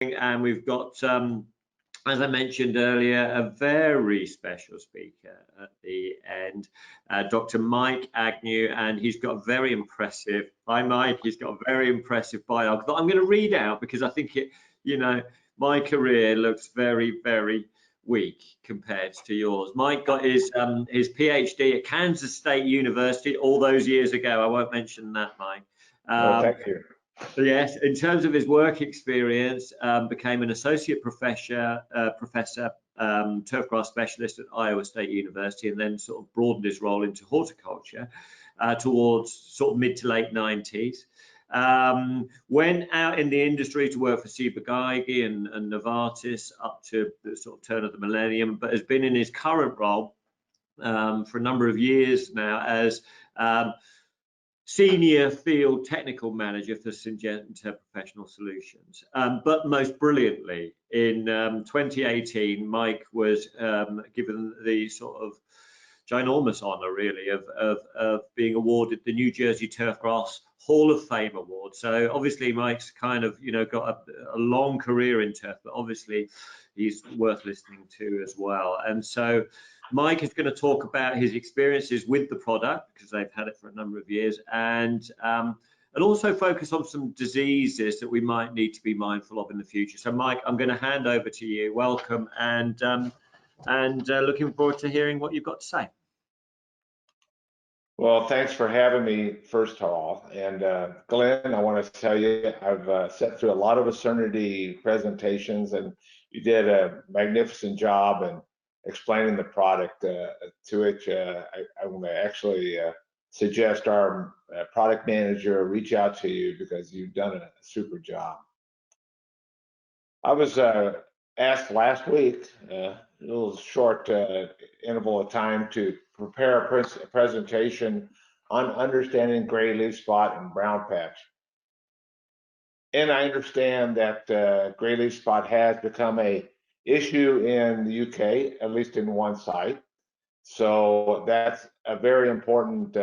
and we've got, as I mentioned earlier, a very special speaker at the end, Dr. Mike Agnew, and he's got a very impressive, hi Mike, he's got a very impressive bio that I'm going to read out because I think it, you know, my career looks very, very weak compared to yours. Mike got his PhD at Kansas State University all those years ago. I won't mention that, Mike. Thank you. Yes, in terms of his work experience, became an associate professor, turfgrass specialist at Iowa State University, and then sort of broadened his role into horticulture towards sort of mid to late 90s. Went out in the industry to work for Ciba-Geigy and Novartis up to the sort of turn of the millennium, but has been in his current role for a number of years now as Senior Field Technical Manager for Syngenta Professional Solutions. But most brilliantly, in 2018, Mike was given the sort of ginormous honor, really, of being awarded the New Jersey Turfgrass Hall of Fame Award. So obviously Mike's kind of, you know, got a long career in turf, but obviously he's worth listening to as well. And so Mike is going to talk about his experiences with the product because they've had it for a number of years, and also focus on some diseases that we might need to be mindful of in the future. So Mike, I'm going to hand over to you. Welcome, and looking forward to hearing what you've got to say. Well, thanks for having me, first of all. And Glenn, I want to tell you, I've sat through a lot of Acernity presentations, and you did a magnificent job in explaining the product, to which I want to actually suggest our product manager reach out to you because you've done a super job. I was asked last week, a little short interval of time, to prepare a presentation on understanding gray leaf spot and brown patch. And I understand that gray leaf spot has become a issue in the UK, at least in one site. So that's a very important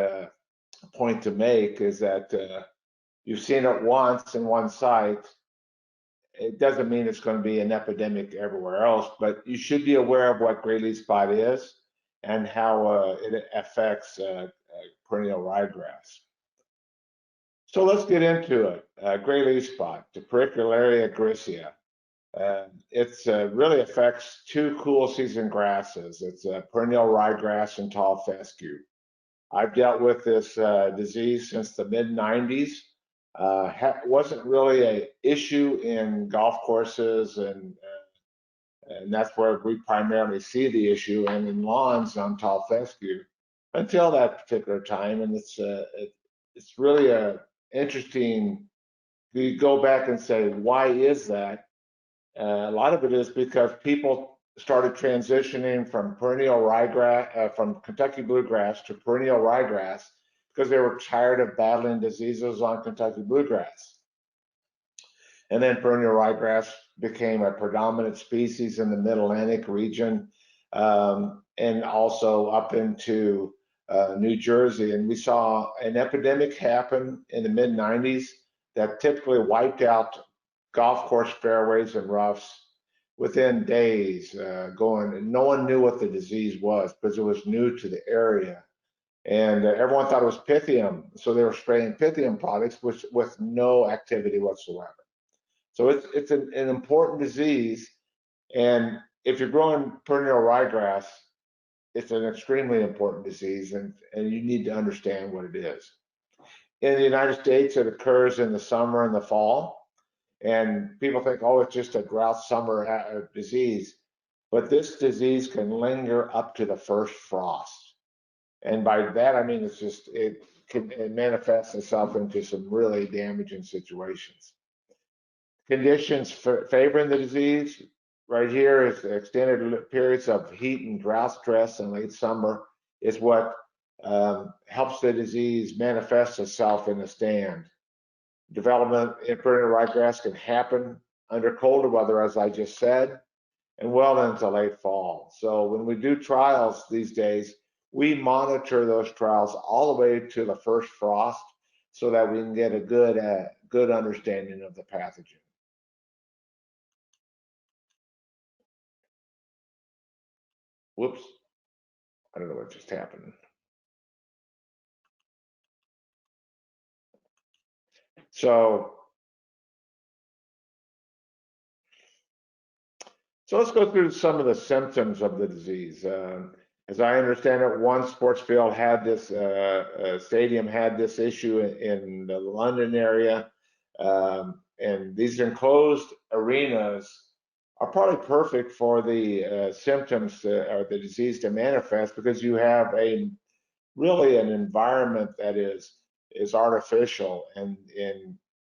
point to make, is that you've seen it once in one site. It doesn't mean it's going to be an epidemic everywhere else, but you should be aware of what gray leaf spot is and how it affects perennial ryegrass. So let's get into it. Gray leaf spot, Depericularia gricia. It really affects two cool season grasses. It's perennial ryegrass and tall fescue. I've dealt with this disease since the mid-90s. Wasn't really an issue in golf courses, and that's where we primarily see the issue, and in lawns on tall fescue until that particular time. And it's really a interesting. You go back and say, why is that? A lot of it is because people started transitioning from perennial ryegrass, from Kentucky bluegrass to perennial ryegrass, because they were tired of battling diseases on Kentucky bluegrass. And then perennial ryegrass became a predominant species in the Mid-Atlantic region, and also up into New Jersey. And we saw an epidemic happen in the mid-90s that typically wiped out golf course fairways and roughs within days. And no one knew what the disease was because it was new to the area. And everyone thought it was Pythium, so they were spraying Pythium products with no activity whatsoever. So it's an important disease, and if you're growing perennial ryegrass, it's an extremely important disease, and you need to understand what it is. In the United States, it occurs in the summer and the fall, and people think, oh, it's just a drought summer disease, but this disease can linger up to the first frost. And by that, I mean, it manifests itself into some really damaging situations. Conditions favoring the disease, right here is extended periods of heat and drought stress in late summer is what helps the disease manifest itself in the stand. Development in perennial ryegrass can happen under colder weather, as I just said, and well into late fall. So when we do trials these days, we monitor those trials all the way to the first frost so that we can get a good understanding of the pathogen. Whoops, I don't know what just happened. So let's go through some of the symptoms of the disease. As I understand it, one sports field had this, stadium had this issue in the London area. And these enclosed arenas are probably perfect for the symptoms or the disease to manifest, because you have really an environment that is artificial and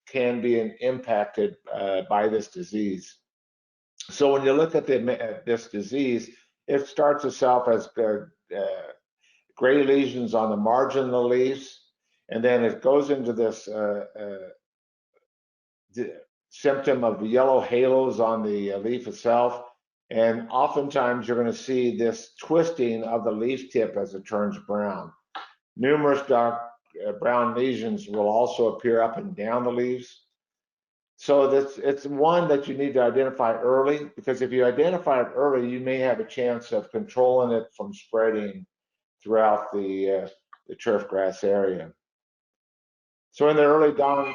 can be impacted by this disease. So when you look at this disease, it starts itself as gray lesions on the margin of the leaves, and then it goes into this symptom of yellow halos on the leaf itself. And oftentimes you're going to see this twisting of the leaf tip as it turns brown. Numerous dark brown lesions will also appear up and down the leaves. So it's one that you need to identify early, because if you identify it early, you may have a chance of controlling it from spreading throughout the turf grass area. So in the early dawn,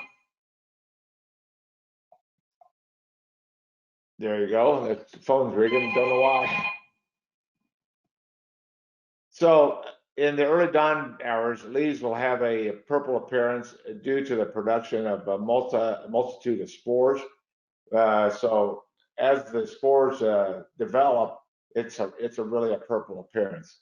there you go. The phone's ringing, don't know why. So in the early dawn hours, leaves will have a purple appearance due to the production of a multitude of spores. So as the spores develop, it's really a purple appearance.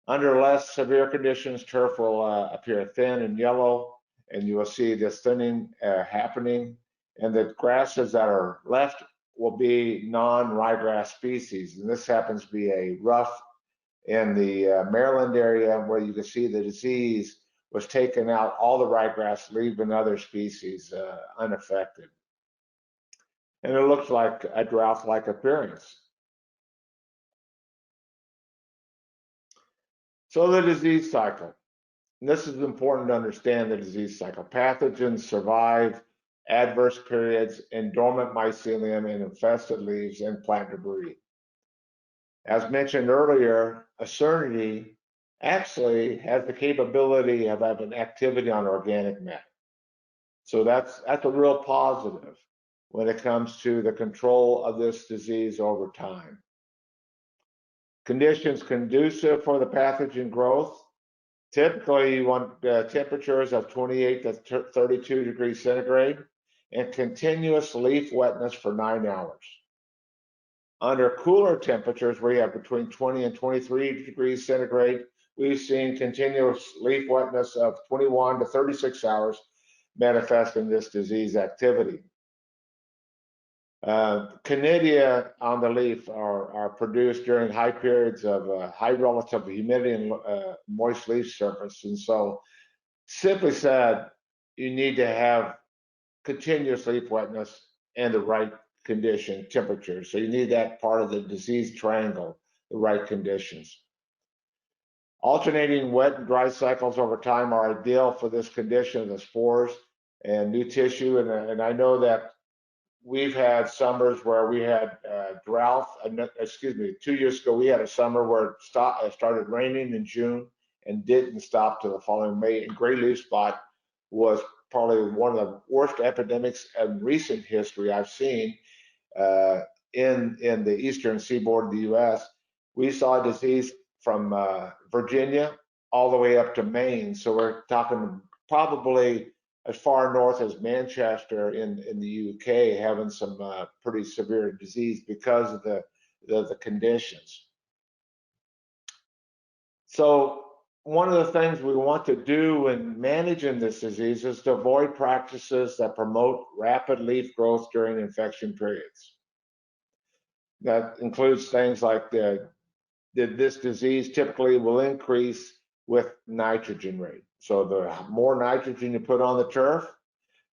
Under less severe conditions, turf will appear thin and yellow, and you will see this thinning happening. And the grasses that are left will be non-ryegrass species, and this happens to be a rough in the Maryland area, where you can see the disease was taking out all the ryegrass, leaving other species unaffected. And it looks like a drought-like appearance. So the disease cycle. And this is important to understand the disease cycle. Pathogens survive adverse periods in dormant mycelium and infested leaves and plant debris. As mentioned earlier, Acernity actually has the capability of having activity on organic matter. So that's a real positive when it comes to the control of this disease over time. Conditions conducive for the pathogen growth. Typically, you want temperatures of 28 to 32 degrees centigrade and continuous leaf wetness for 9 hours. Under cooler temperatures, where you have between 20 and 23 degrees centigrade, we've seen continuous leaf wetness of 21 to 36 hours manifest in this disease activity. Conidia on the leaf are produced during high periods of high relative humidity and moist leaf surface. And so, simply said, you need to have continuous leaf wetness and the right condition, temperature. So you need that part of the disease triangle, the right conditions. Alternating wet and dry cycles over time are ideal for this condition of the spores and new tissue. And I know that we've had summers where we had drought. 2 years ago, we had a summer where it started raining in June and didn't stop till the following May. And gray leaf spot was probably one of the worst epidemics in recent history I've seen in the eastern seaboard of the U.S. We saw disease from Virginia all the way up to Maine. So we're talking probably as far north as Manchester in the UK, having some pretty severe disease because of the conditions. So one of the things we want to do in managing this disease is to avoid practices that promote rapid leaf growth during infection periods. That includes things like this disease typically will increase with nitrogen rate. So the more nitrogen you put on the turf,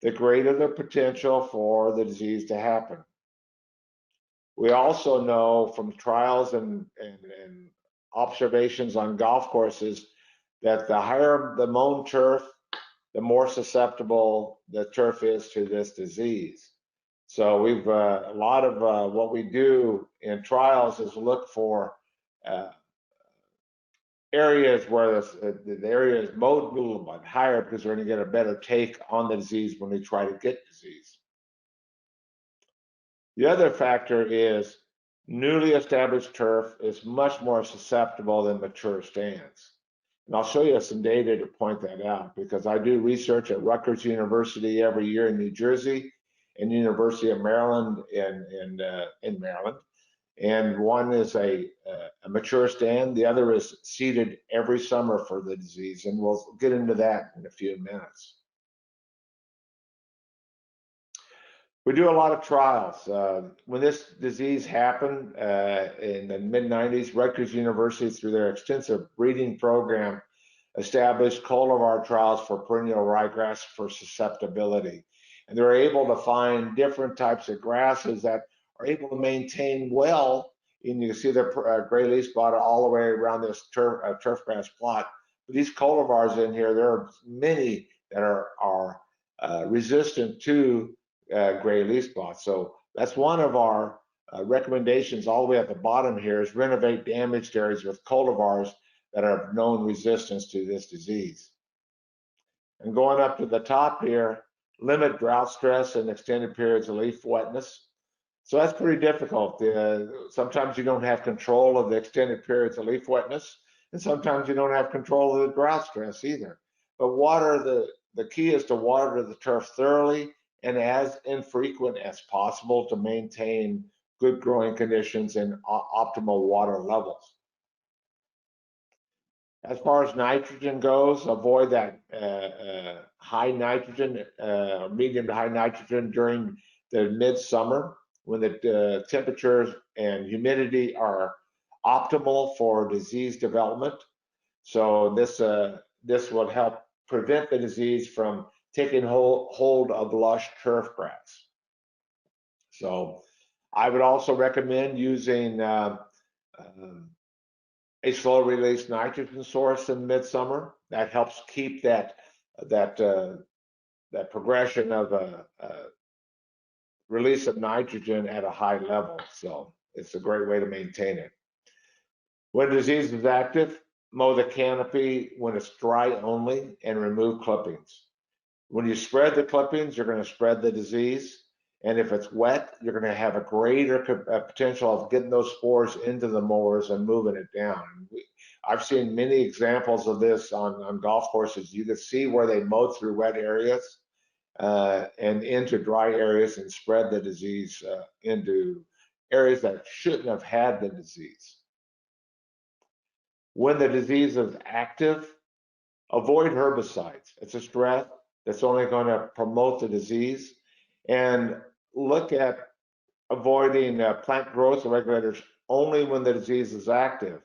the greater the potential for the disease to happen. We also know from trials and observations on golf courses that the higher the mown turf, the more susceptible the turf is to this disease. So we've a lot of what we do in trials is look for areas where the area is mowed a little bit higher because they're going to get a better take on the disease when they try to get disease. The other factor is newly established turf is much more susceptible than mature stands. And I'll show you some data to point that out because I do research at Rutgers University every year in New Jersey and University of Maryland in Maryland. And one is a mature stand, the other is seeded every summer for the disease, and we'll get into that in a few minutes. We do a lot of trials. When this disease happened in the mid-90s, Rutgers University, through their extensive breeding program, established cultivar trials for perennial ryegrass for susceptibility. And they're able to find different types of grasses that are able to maintain well. And you can see the gray leaf spot all the way around this turf grass plot. But these cultivars in here, there are many that are resistant to gray leaf spot. So that's one of our recommendations all the way at the bottom here is renovate damaged areas with cultivars that are known resistance to this disease. And going up to the top here, limit drought stress and extended periods of leaf wetness. So that's pretty difficult. Sometimes you don't have control of the extended periods of leaf wetness, and sometimes you don't have control of the drought stress either. But the key is to water the turf thoroughly and as infrequent as possible to maintain good growing conditions and optimal water levels. As far as nitrogen goes, avoid that high nitrogen, medium to high nitrogen during the midsummer when the temperatures and humidity are optimal for disease development. So this would help prevent the disease from taking hold of lush turf grass. So I would also recommend using a slow release nitrogen source in midsummer. That helps keep that progression of release of nitrogen at a high level. So it's a great way to maintain it. When disease is active, mow the canopy when it's dry only and remove clippings. When you spread the clippings, you're going to spread the disease. And if it's wet, you're going to have a greater potential of getting those spores into the mowers and moving it down. I've seen many examples of this on golf courses. You can see where they mow through wet areas and into dry areas and spread the disease into areas that shouldn't have had the disease. When the disease is active, avoid herbicides. It's a stress that's only going to promote the disease. And look at avoiding plant growth regulators only when the disease is active.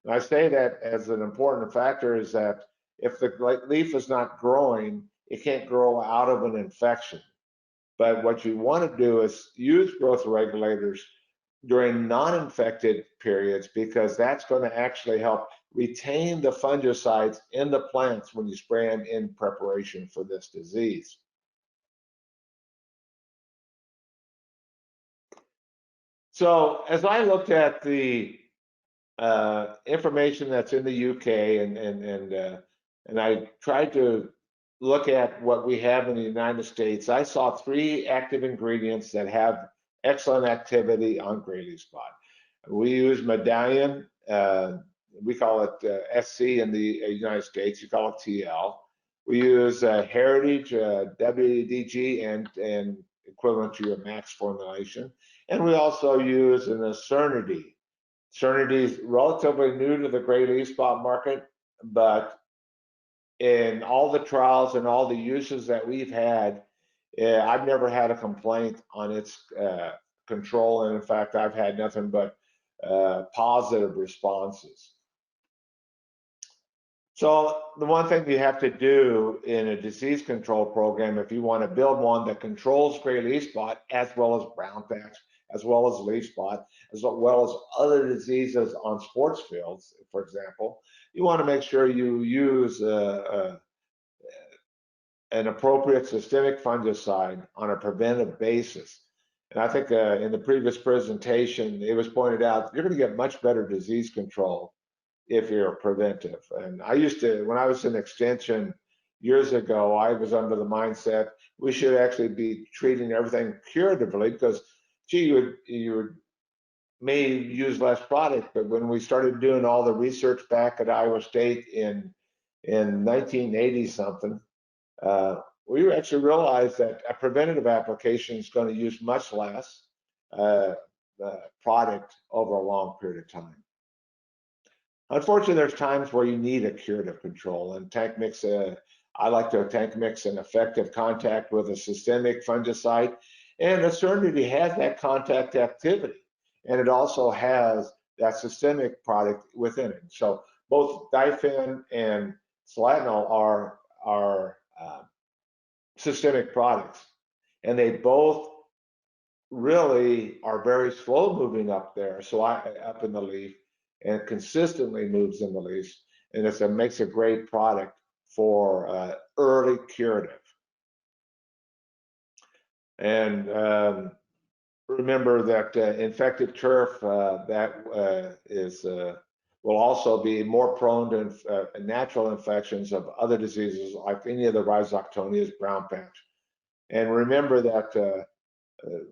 And I say that as an important factor is that if the leaf is not growing, it can't grow out of an infection. But what you want to do is use growth regulators during non-infected periods because that's going to actually help retain the fungicides in the plants when you spray them in preparation for this disease. So as I looked at the information that's in the UK and I tried to look at what we have in the United States, I saw 3 active ingredients that have excellent activity on gray leaf spot. We use Medallion, we call it SC in the United States, you call it TL. We use Heritage, WDG, and equivalent to your max formulation. And we also use an Cernity. Cernity is relatively new to the gray leaf spot market, but in all the trials and all the uses that we've had, I've never had a complaint on its control. And in fact, I've had nothing but positive responses. So the one thing you have to do in a disease control program, if you want to build one that controls gray leaf spot as well as brown patch, as well as leaf spot, as well as other diseases on sports fields, for example, you want to make sure you use an appropriate systemic fungicide on a preventive basis. And I think in the previous presentation, it was pointed out you're going to get much better disease control if you're preventive. And I used to, when I was in extension years ago, I was under the mindset we should actually be treating everything curatively because, gee, you may use less product. But when we started doing all the research back at Iowa State in 1980 something, we actually realized that a preventative application is going to use much less uh, product over a long period of time. Unfortunately, there's times where you need a curative control, and tank mix. I like to tank mix an effective contact with a systemic fungicide, and Acernity has that contact activity, and it also has that systemic product within it. So both diphen and solatinol are systemic products, and they both really are very slow moving up there, so up in the leaf, and consistently moves in the leaves, and it makes a great product for early curative. And remember that infected turf will also be more prone to natural infections of other diseases like any of the rhizoctonias, brown patch. And remember that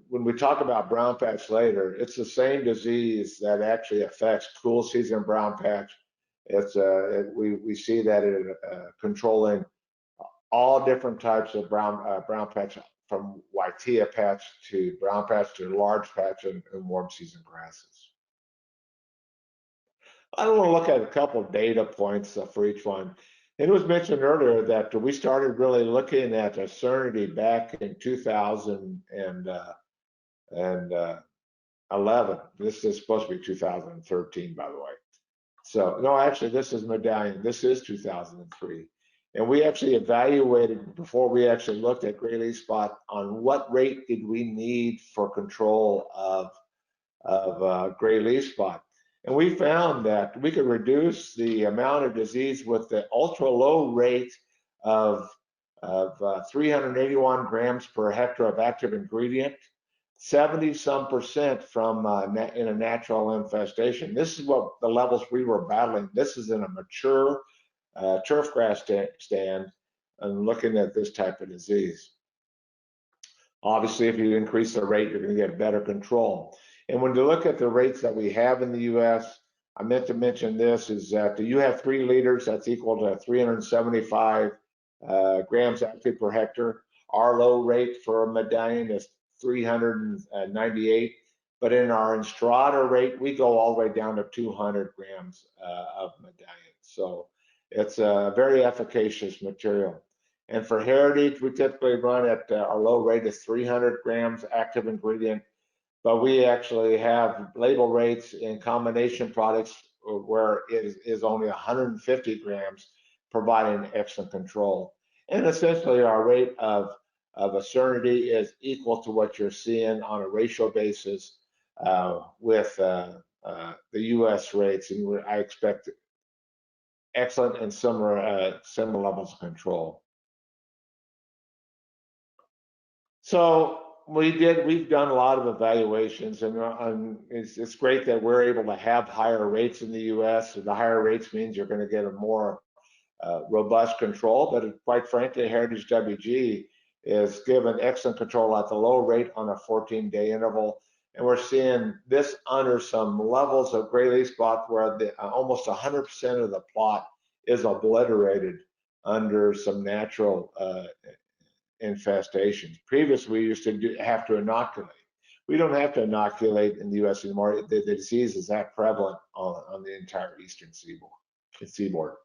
when we talk about brown patch later, it's the same disease that actually affects cool season brown patch. We see that in controlling all different types of brown patch, from whitea patch to brown patch to large patch and warm season grasses. I want to look at a couple of data points for each one. It was mentioned earlier that we started really looking at Acernity back in 2011. This is supposed to be 2013, by the way. So no, actually, this is Medallion. This is 2003. And we actually evaluated, before we actually looked at gray leaf spot, on what rate did we need for control of gray leaf spot. And we found that we could reduce the amount of disease with the ultra low rate of 381 grams per hectare of active ingredient, 70-some% from in a natural infestation. This is what the levels we were battling. This is in a mature turf grass stand and looking at this type of disease. Obviously, if you increase the rate, you're going to get better control. And when you look at the rates that we have in the U.S., I meant to mention this, is that you have 3 liters, that's equal to 375 grams active per hectare. Our low rate for a Medallion is 398, but in our Enstrada rate, we go all the way down to 200 grams of Medallion. So it's a very efficacious material. And for Heritage, we typically run at our low rate is 300 grams active ingredient, but we actually have label rates in combination products where it is only 150 grams, providing excellent control. And essentially our rate of Acernity is equal to what you're seeing on a ratio basis with the US rates, and I expect excellent and similar levels of control. So we've done a lot of evaluations, and it's great that we're able to have higher rates in the U.S. And the higher rates means you're going to get a more robust control. But quite frankly, Heritage WG is given excellent control at the low rate on a 14-day interval, and we're seeing this under some levels of gray leaf spot where almost 100% of the plot is obliterated under some natural infestations. Previously, we used to have to inoculate. We don't have to inoculate in the U.S. anymore. The disease is that prevalent on the entire eastern seaboard.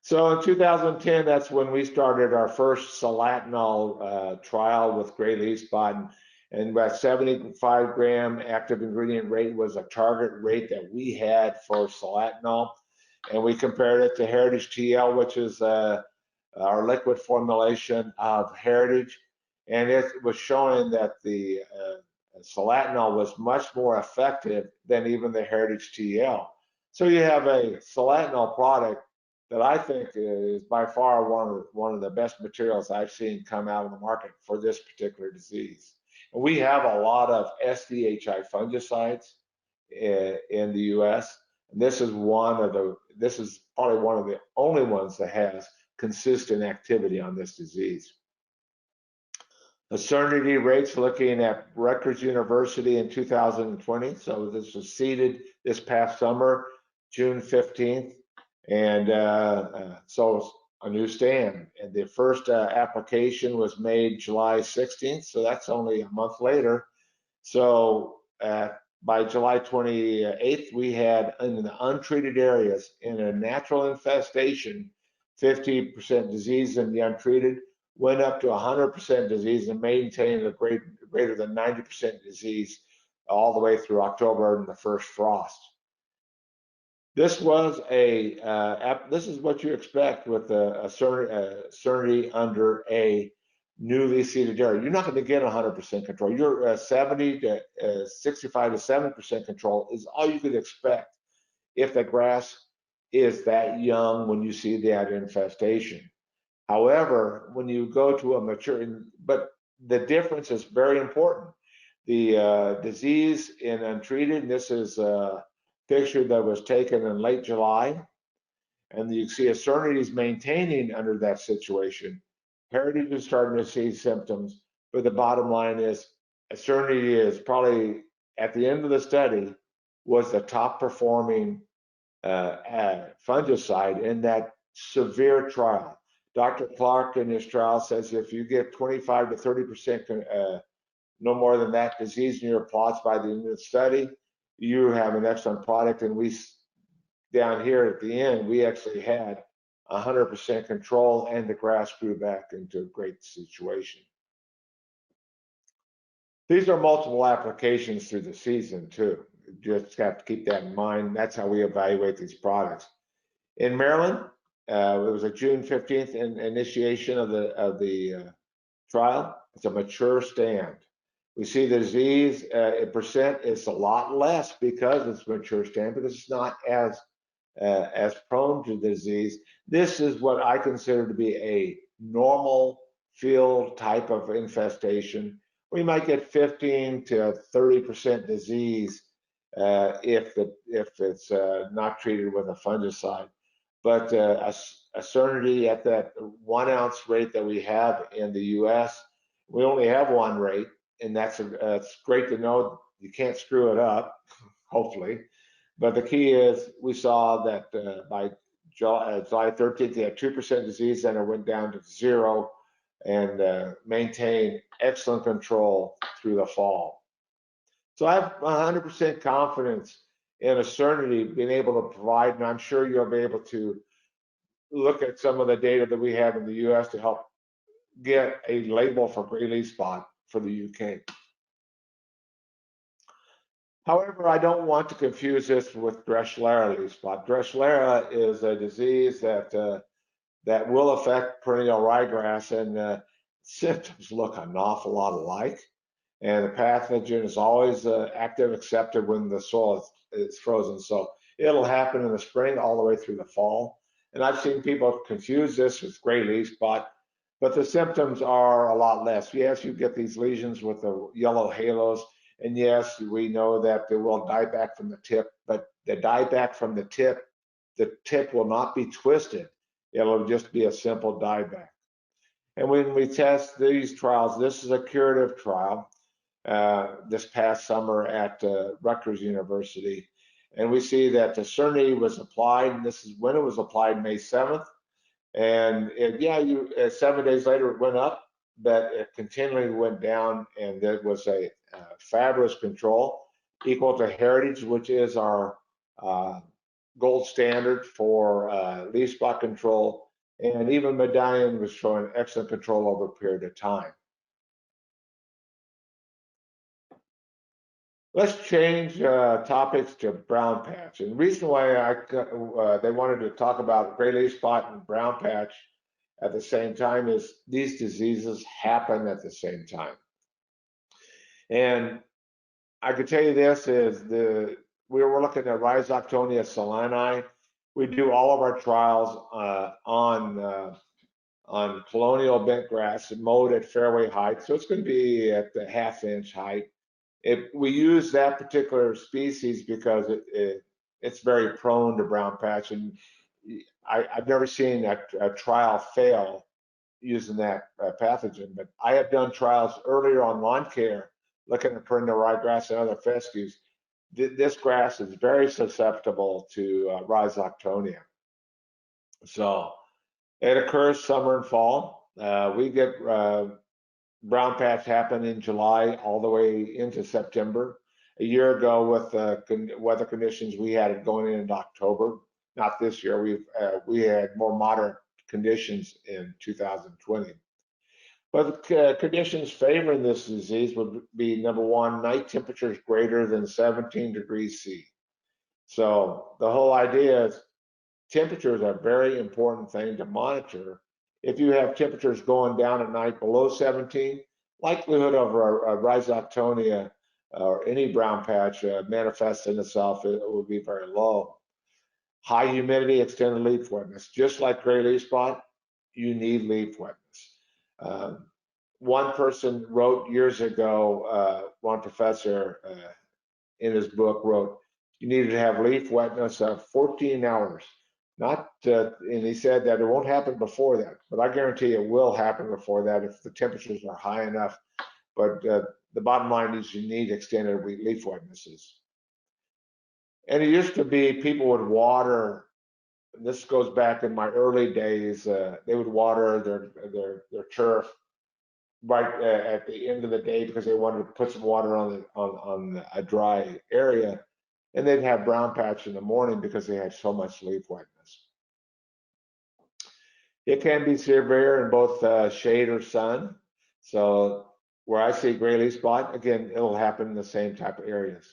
So in 2010, that's when we started our first solatinol trial with gray leaf spot, and about 75 gram active ingredient rate was a target rate that we had for solatinol, and we compared it to Heritage TL, which is our liquid formulation of Heritage, and it was showing that the solatinol was much more effective than even the Heritage TL. So you have a solatinol product that I think is by far one of the best materials I've seen come out of the market for this particular disease. And we have a lot of SDHI fungicides in the U.S. And this is probably one of the only ones that has consistent activity on this disease. Maternity rates, looking at Rutgers University in 2020. So this was seeded this past summer, June 15th. And so it's a new stand. And the first application was made July 16th. So that's only a month later. So by July 28th, we had in the untreated areas in a natural infestation, 50% disease in the untreated, went up to 100% disease and maintained a greater than 90% disease all the way through October and the first frost. This was this is what you expect with a Serenity under a newly seeded area. You're not going to get 100% control. You're 70 to 65 to 7% control is all you could expect if the grass is that young when you see that infestation. However, when you go to a mature, but the difference is very important. The disease in untreated, and this is a picture that was taken in late July, and you see a Serenity is maintaining under that situation. Heritage is starting to see symptoms, but the bottom line is Serenity is probably at the end of the study was the top performing fungicide in that severe trial. Dr. Clark in his trial says if you get 25 to 30%, no more than that disease in your plots by the end of the study, you have an excellent product. And we, down here at the end, we actually had 100% control and the grass grew back into a great situation. These are multiple applications through the season too. You just have to keep that in mind. That's how we evaluate these products. In Maryland, it was a June 15th initiation of the trial. It's a mature stand. We see the disease in percent is a lot less because it's mature stand, but it's not as prone to the disease. This is what I consider to be a normal field type of infestation. We might get 15 to 30% disease if it's not treated with a fungicide. But a Serenity at that 1 ounce rate that we have in the U.S., we only have one rate, and that's it's great to know. You can't screw it up, hopefully. But the key is we saw that by July 13th, they had 2% disease, and it went down to 0 and maintained excellent control through the fall. So I have 100% confidence in a Serenity being able to provide, and I'm sure you'll be able to look at some of the data that we have in the U.S. to help get a label for gray leaf spot for the U.K. However, I don't want to confuse this with Dreschlera leaf spot. Dreschlera is a disease that will affect perennial ryegrass, and symptoms look an awful lot alike. And the pathogen is always active except when the soil is frozen. So it'll happen in the spring all the way through the fall. And I've seen people confuse this with gray leaf spot, but the symptoms are a lot less. Yes, you get these lesions with the yellow halos, and yes, we know that they will die back from the tip, but the die back from the tip will not be twisted. It'll just be a simple die back. And when we test these trials, this is a curative trial this past summer at Rutgers University. And we see that the Serenity was applied, and this is when it was applied, May 7th. And 7 days later it went up, but it continually went down, and there was a fabulous control equal to Heritage, which is our gold standard for leaf spot control. And even Medallion was showing excellent control over a period of time. Let's change topics to brown patch. And the reason why they wanted to talk about gray leaf spot and brown patch at the same time is these diseases happen at the same time. And I could tell you this is we were looking at Rhizoctonia solani. We do all of our trials on colonial bent grass mowed at fairway height. So it's going to be at the 1/2 inch height. We use that particular species because it's very prone to brown patch, and I've never seen a trial fail using that pathogen. But I have done trials earlier on lawn care, looking at perennial ryegrass and other fescues. This grass is very susceptible to Rhizoctonia. So it occurs summer and fall. We get brown patch happen in July all the way into September. A year ago, with the weather conditions we had it going into October. Not this year. We had more moderate conditions in 2020. But conditions favoring this disease would be, number one, night temperatures greater than 17 degrees C. So the whole idea is temperatures are a very important thing to monitor. If you have temperatures going down at night below 17, likelihood of a Rhizoctonia or any brown patch manifesting itself, it will be very low. High humidity, extended leaf wetness. Just like gray leaf spot, you need leaf wetness. One person wrote years ago, one professor in his book wrote, you needed to have leaf wetness of 14 hours. Not, and he said that it won't happen before that, but I guarantee it will happen before that if the temperatures are high enough. But the bottom line is you need extended leaf wetnesses. And it used to be people would water. This goes back in my early days. They would water their turf right at the end of the day because they wanted to put some water on a dry area, and they'd have brown patch in the morning because they had so much leaf wetness. It can be severe in both shade or sun. So where I see gray leaf spot, again, it'll happen in the same type of areas.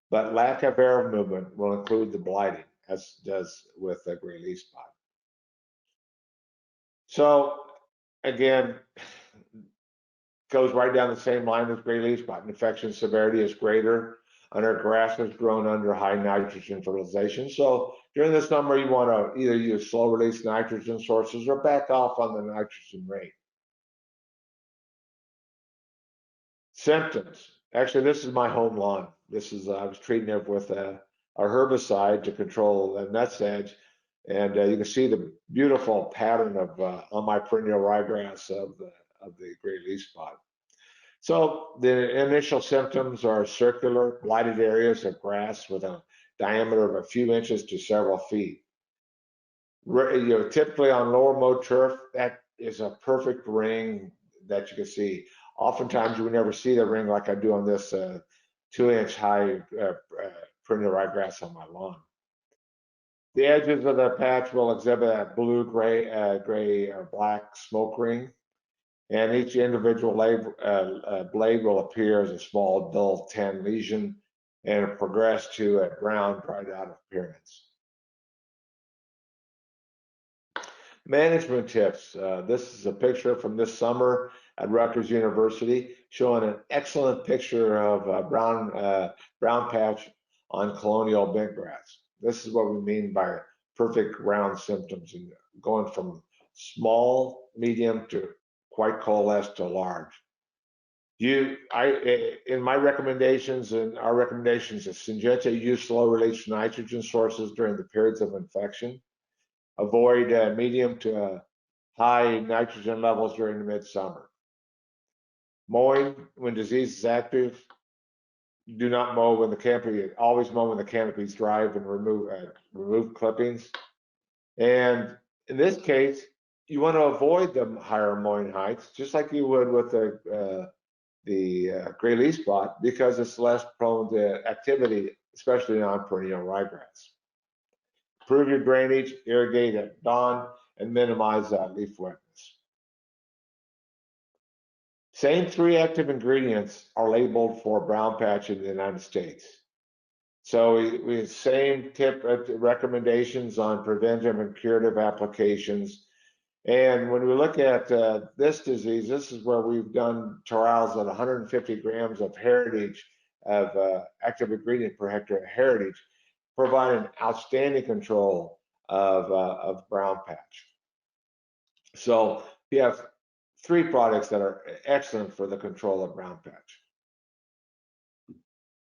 But lack of air movement will include the blighting, as does with the gray leaf spot. So again, goes right down the same line as gray leaf spot. Infection severity is greater under grasses grown under high nitrogen fertilization. So during the summer, you want to either use slow release nitrogen sources or back off on the nitrogen rate. Symptoms. Actually, this is my home lawn. This is I was treating it with a herbicide to control the nut edge, and you can see the beautiful pattern of on my perennial ryegrass of the gray leaf spot. So the initial symptoms are circular, blighted areas of grass with a diameter of a few inches to several feet. Typically on lower mow turf, that is a perfect ring that you can see. Oftentimes you would never see the ring like I do on this 2-inch high perennial ryegrass on my lawn. The edges of the patch will exhibit a blue, gray, or black smoke ring, and each individual blade will appear as a small, dull tan lesion and progress to a brown, dried out appearance. Management tips. This is a picture from this summer at Rutgers University showing an excellent picture of brown patch on colonial bentgrass. This is what we mean by perfect round symptoms, and going from small, medium to quite coalesced to large. In my recommendations and our recommendations is Syngenta use slow release nitrogen sources during the periods of infection. Avoid medium to high nitrogen levels during the midsummer. Mowing when disease is active. Do not mow when the canopy. Always mow when the canopy is dry and remove clippings. And in this case, you want to avoid the higher mowing heights, just like you would with the gray leaf spot, because it's less prone to activity, especially on perennial ryegrass. Improve your drainage, irrigate at dawn, and minimize leaf wetness. Same 3 active ingredients are labeled for brown patch in the United States. So we have same tip recommendations on preventive and curative applications. And when we look at this disease, this is where we've done trials at 150 grams of heritage of active ingredient per hectare of heritage, providing outstanding control of brown patch. So we have 3 products that are excellent for the control of brown patch.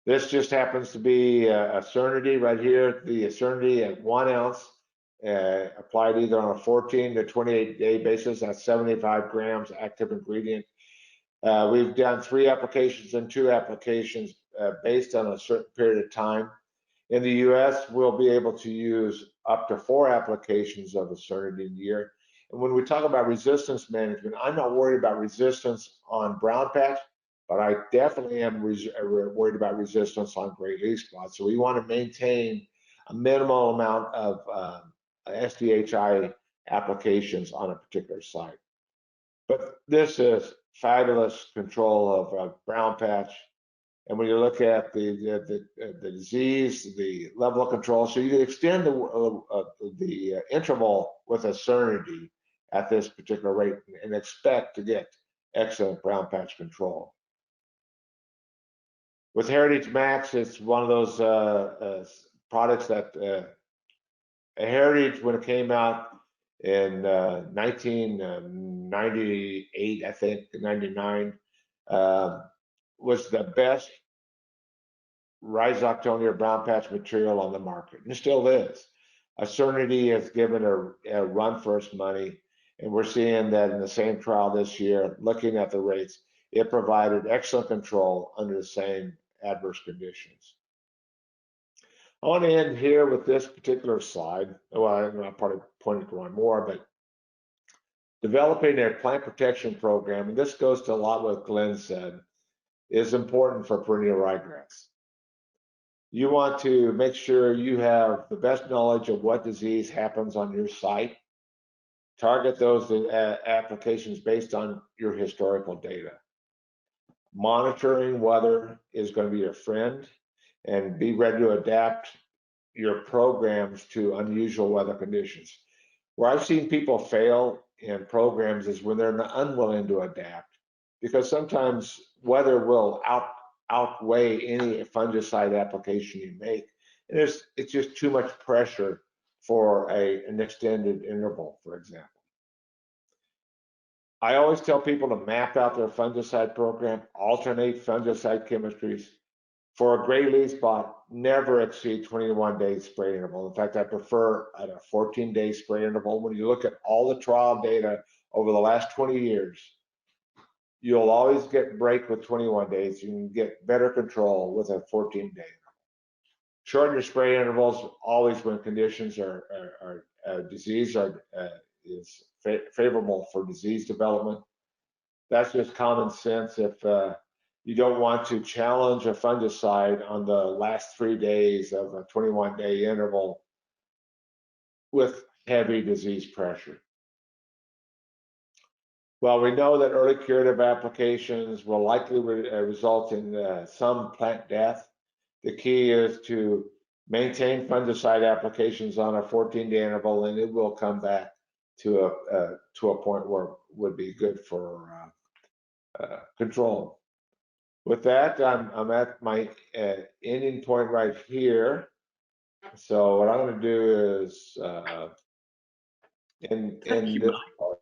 This just happens to be a Cernity right here, the Cernity at 1 ounce, applied either on a 14 to 28 day basis. That's 75 grams active ingredient. We've done 3 applications and 2 applications based on a certain period of time. In the US, we'll be able to use up to 4 applications of a Cernity a year. And when we talk about resistance management, I'm not worried about resistance on brown patch, but I definitely am worried about resistance on gray leaf spot. So we want to maintain a minimal amount of SDHI applications on a particular site. But this is fabulous control of brown patch. And when you look at the disease, the level of control, so you can extend the interval with a Cernity at this particular rate and expect to get excellent brown patch control. With Heritage Max, it's one of those products that Heritage, when it came out in 1998, I think, 99, was the best Rhizoctonia brown patch material on the market, and it still is. A Cernity has given a run for its money, and we're seeing that in the same trial this year, looking at the rates, it provided excellent control under the same adverse conditions. I want to end here with this particular slide. Well, I'm probably pointing to one more, but developing a plant protection program, and this goes to a lot what Glenn said, is important for perennial ryegrass. You want to make sure you have the best knowledge of what disease happens on your site. Target those applications based on your historical data. Monitoring weather is going to be your friend, and be ready to adapt your programs to unusual weather conditions. Where I've seen people fail in programs is when they're unwilling to adapt, because sometimes weather will outweigh any fungicide application you make. And it's just too much pressure for an extended interval, for example. I always tell people to map out their fungicide program, alternate fungicide chemistries. For a gray leaf spot, never exceed 21-day spray interval. In fact, I prefer at a 14-day spray interval. When you look at all the trial data over the last 20 years, you'll always get break with 21 days. You can get better control with a 14-day. Shorten your spray intervals always when conditions is favorable for disease development. That's just common sense. If you don't want to challenge a fungicide on the last 3 days of a 21-day interval with heavy disease pressure. Well, we know that early curative applications will likely result in some plant death. The key is to maintain fungicide applications on a 14-day interval, and it will come back to a point where it would be good for control. With that, I'm at my ending point right here. So what I'm going to do is end this part.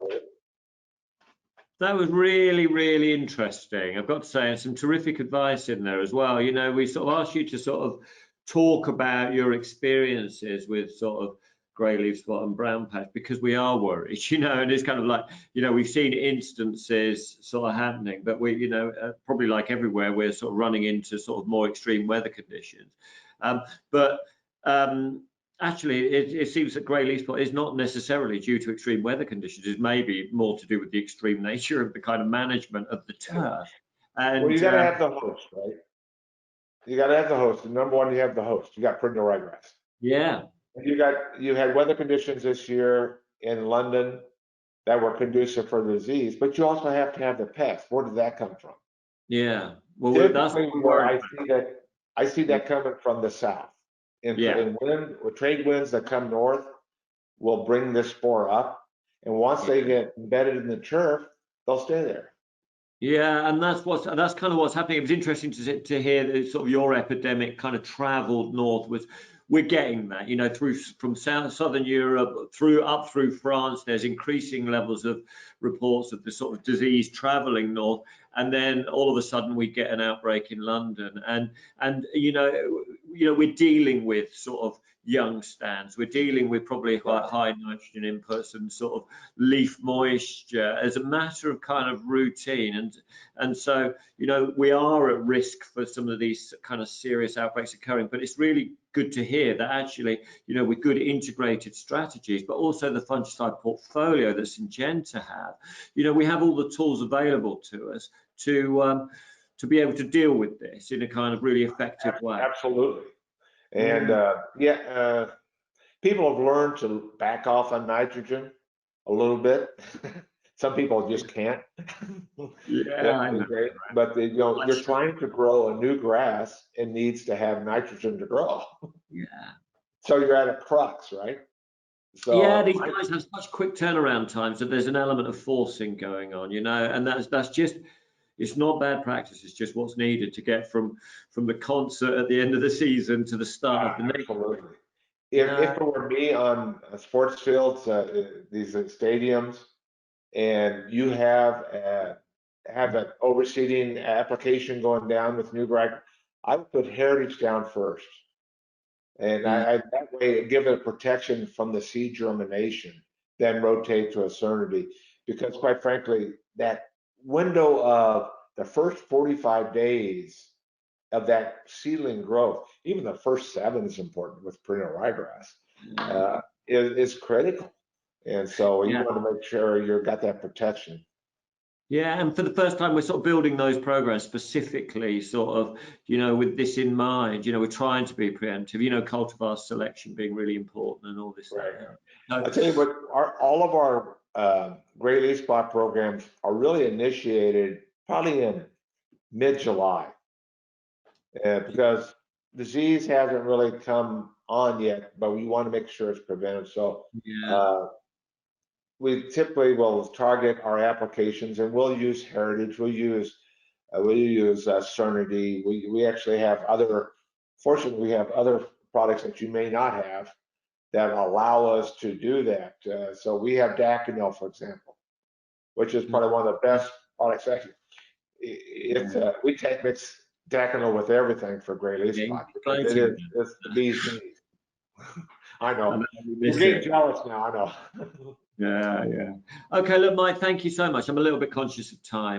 That was really, really interesting. I've got to say, and some terrific advice in there as well. You know, we sort of asked you to sort of talk about your experiences with sort of grey leaf spot and brown patch, because we are worried, you know, and it's kind of like, you know, we've seen instances sort of happening, but we, you know, probably like everywhere, we're sort of running into sort of more extreme weather conditions. Actually, it seems that grey leaf spot is not necessarily due to extreme weather conditions. It's maybe more to do with the extreme nature of the kind of management of the turf. And, well, you got to have the host, right? You got to have the host. And number one, you have the host. You got perennial ryegrass. Yeah. You had weather conditions this year in London that were conducive for the disease, but you also have to have the pest. Where did that come from? Yeah. Well, typically, where I see that coming from the south. In trade winds that come north will bring this spore up, and once they get embedded in the turf, they'll stay there. Yeah, and that's kind of what's happening. It was interesting to hear that sort of your epidemic kind of travelled northwards. We're getting that, you know, from southern Europe up through France. There's increasing levels of reports of the sort of disease travelling north, and then all of a sudden we get an outbreak in London, and we're dealing with sort of young stands. We're dealing with probably high nitrogen inputs and sort of leaf moisture as a matter of kind of routine, and so we are at risk for some of these kind of serious outbreaks occurring. But it's really good to hear that actually, with good integrated strategies, but also the fungicide portfolio that Syngenta have, we have all the tools available to us to be able to deal with this in a kind of really effective way. Absolutely. And people have learned to back off on nitrogen a little bit. Some people just can't. Yeah, I know. But you're trying to grow a new grass and needs to have nitrogen to grow. Yeah. So you're at a crux, right? So yeah, these guys have such quick turnaround times that there's an element of forcing going on, and that's just, it's not bad practice. It's just what's needed to get from the concert at the end of the season to the start of the next. Absolutely. If it were me on sports fields, these stadiums, and you have an overseeding application going down with new grass, I would put heritage down first. And that way give it protection from the seed germination, then rotate to Acernity. Because quite frankly, that window of the first 45 days of that seedling growth, even the first 7 is important with perennial ryegrass, is critical. And so you want to make sure you've got that protection. Yeah, and for the first time, we're sort of building those programs specifically, sort of, with this in mind. We're trying to be preemptive. Cultivar selection being really important, and all this. Right. I'll tell you what, all of our gray leaf spot programs are really initiated probably in mid-July, because disease hasn't really come on yet, but we want to make sure it's prevented. So we typically will target our applications, and we'll use heritage. We'll use Acernity. We actually have fortunately, we have other products that you may not have that allow us to do that. So we have Daconil, for example, which is probably one of the best products. Actually, we mix Daconil with everything for gray leaf spot. It's the bee's knees. I know. You're getting jealous now. I know. Yeah. Okay, look, Mike, thank you so much. I'm a little bit conscious of time.